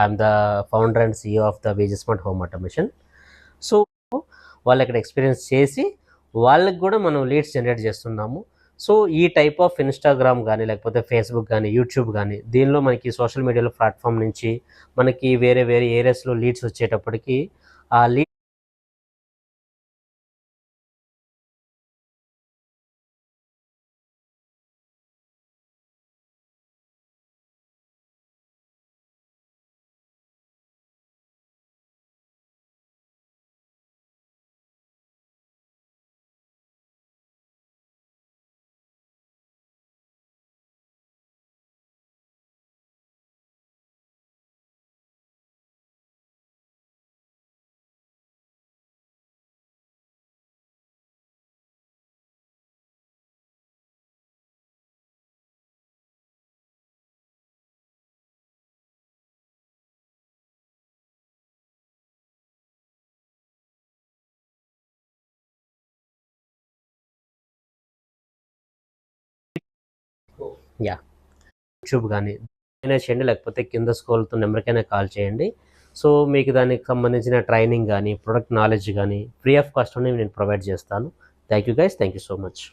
I'm the founder and CEO of the Vijay smart home automation. So వాళ్ళు ఇక్కడ experience చేసి వాళ్ళకి కూడా మనం లీడ్స్ జనరేట్ చేస్తున్నాము. సో ఈ టైప్ ఆఫ్ ఇన్స్టాగ్రామ్ కానీ లేకపోతే ఫేస్బుక్ కానీ యూట్యూబ్ కానీ దీనిలో మనకి సోషల్ మీడియాలో ప్లాట్ఫామ్ నుంచి మనకి వేరే వేరే ఏరియాస్లో లీడ్స్ వచ్చేటప్పటికి ఆ లీడ్ యా యూట్యూబ్ కానీ అయినా చేయండి, లేకపోతే కింద స్క్రోల్తో నెంబర్కైనా కాల్ చేయండి. సో మీకు దానికి సంబంధించిన ట్రైనింగ్ కానీ ప్రొడక్ట్ నాలెడ్జ్ కానీ ఫ్రీ ఆఫ్ కాస్ట్లోనే నేను ప్రొవైడ్ చేస్తాను. Thank you guys, thank you so much.